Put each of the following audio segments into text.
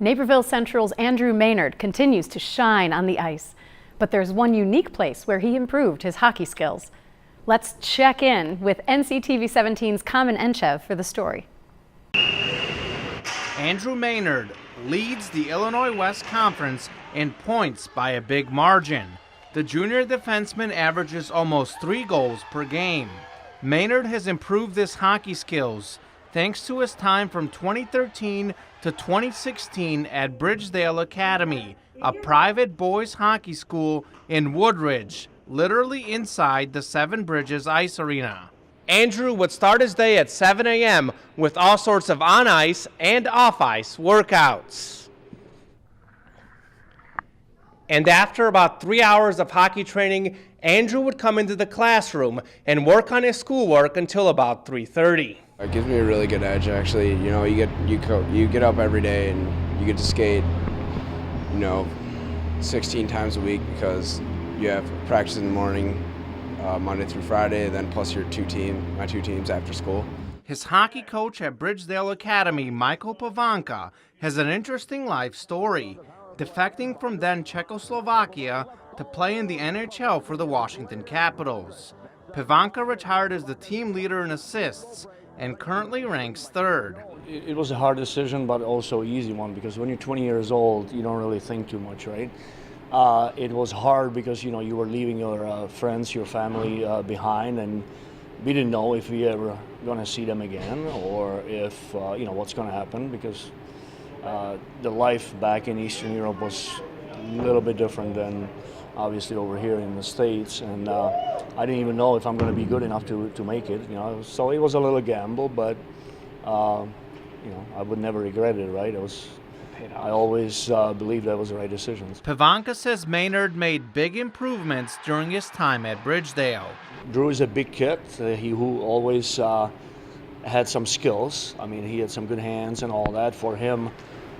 Naperville Central's Andrew Maynard continues to shine on the ice, but there's one unique place where he improved his hockey skills. Let's check in with NCTV 17's Kamen Entchev for the story. Andrew Maynard leads the Illinois West Conference in points by a big margin. The junior defenseman averages almost 3 goals per game. Maynard has improved his hockey skills thanks to his time from 2013 to 2016 at Bridgedale Academy, a private boys hockey school in Woodridge, literally inside the Seven Bridges Ice Arena. Andrew would start his day at 7 a.m. with all sorts of on-ice and off-ice workouts. And after about 3 hours of hockey training, Andrew would come into the classroom and work on his schoolwork until about 3:30. It gives me a really good edge, actually. You know, you get up every day and you get to skate, 16 times a week because you have practice in the morning, Monday through Friday, then plus my two teams after school. His hockey coach at Bridgedale Academy, Michael Pavanka, has an interesting life story, defecting from then Czechoslovakia to play in the NHL for the Washington Capitals. Pavanka retired as the team leader in assists and currently ranks 3rd. It was a hard decision, but also an easy one, because when you're 20 years old, you don't really think too much, right? It was hard because, you were leaving your friends, your family behind, and we didn't know if we ever going to see them again or if, what's going to happen, because the life back in Eastern Europe was a little bit different than obviously over here in the States, and I didn't even know if I'm going to be good enough to make it, so it was a little gamble, but I would never regret it, right? I always believed that was the right decision. Pavanka says Maynard made big improvements during his time at Bridgedale. Drew is a big kid, who always had some skills. I mean, he had some good hands and all that. For him,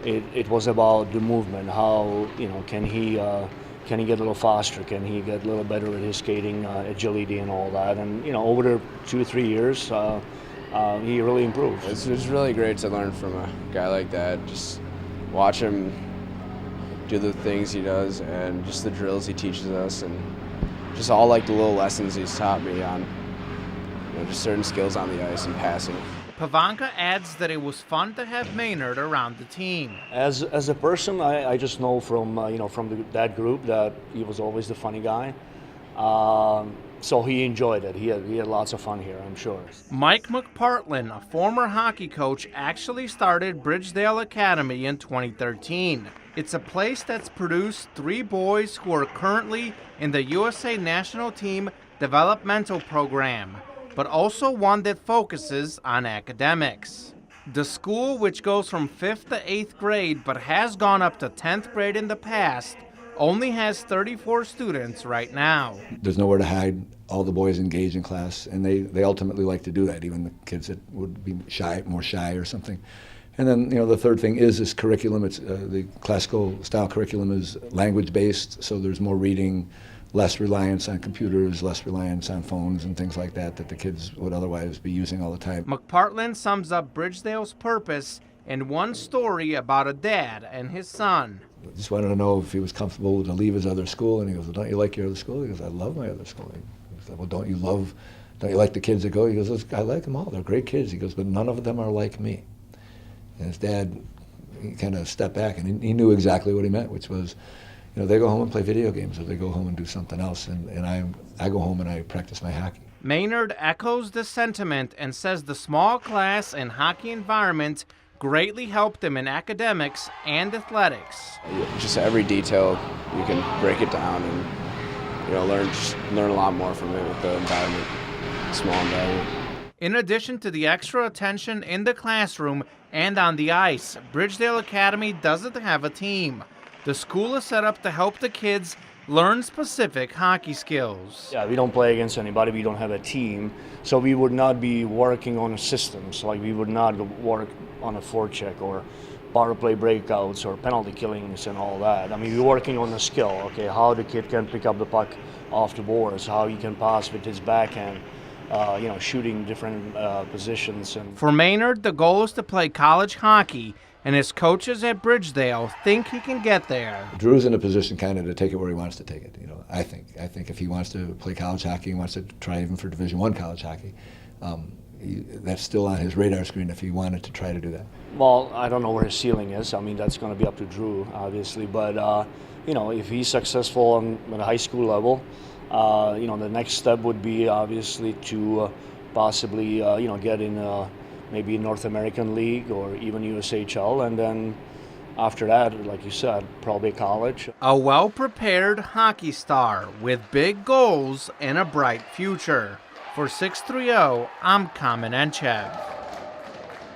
it was about the movement. How, can he get a little faster? Can he get a little better at his skating, agility and all that? And, over the 2 or 3 years, he really improved. It's really great to learn from a guy like that. Just watch him do the things he does and just the drills he teaches us and just all like the little lessons he's taught me on, just certain skills on the ice and passing. Pavanka adds that it was fun to have Maynard around the team. As a person, I just know from that group that he was always the funny guy. So he enjoyed it. He had lots of fun here, I'm sure. Mike McPartlin, a former hockey coach, actually started Bridgedale Academy in 2013. It's a place that's produced 3 boys who are currently in the USA National Team developmental program, but also one that focuses on academics. The school, which goes from 5th to 8th grade but has gone up to 10th grade in the past, only has 34 students right now. There's nowhere to hide. All the boys engage in class, and they ultimately like to do that, even the kids that would be more shy or something. And then, the third thing is this curriculum. It's the classical style curriculum is language-based, so there's more reading, less reliance on computers, less reliance on phones and things like that the kids would otherwise be using all the time. McPartlin sums up Bridgedale's purpose in one story about a dad and his son. I just wanted to know if he was comfortable to leave his other school, and he goes, well, don't you like your other school? He goes, I love my other school. He said, well, don't you like the kids that go? He goes, I like them all. They're great kids. He goes, but none of them are like me. And his dad, he kind of stepped back, and he knew exactly what he meant, which was, they go home and play video games, or they go home and do something else, and I go home and I practice my hockey. Maynard echoes the sentiment and says the small class and hockey environment greatly helped him in academics and athletics. Just every detail, you can break it down and learn a lot more from it with the environment, small environment. In addition to the extra attention in the classroom and on the ice, Bridgedale Academy doesn't have a team. The school is set up to help the kids learn specific hockey skills. Yeah, we don't play against anybody. We don't have a team. So we would not be working on systems. Like we would not work on a forecheck or power play breakouts or penalty killings and all that. I mean, we're working on the skill. Okay, how the kid can pick up the puck off the boards, how he can pass with his backhand, shooting different positions. And for Maynard, the goal is to play college hockey and his coaches at Bridgedale think he can get there. Drew's in a position kind of to take it where he wants to take it. You know, I think if he wants to play college hockey, he wants to try even for Division I college hockey. That's still on his radar screen if he wanted to try to do that. Well, I don't know where his ceiling is. I mean, that's going to be up to Drew, obviously. But you know, if he's successful on the high school level, you know, the next step would be obviously to possibly you know, get in maybe North American League or even USHL, and then after that, like you said, probably college. A well-prepared hockey star with big goals and a bright future. For 630, I'm Kamen Entchev.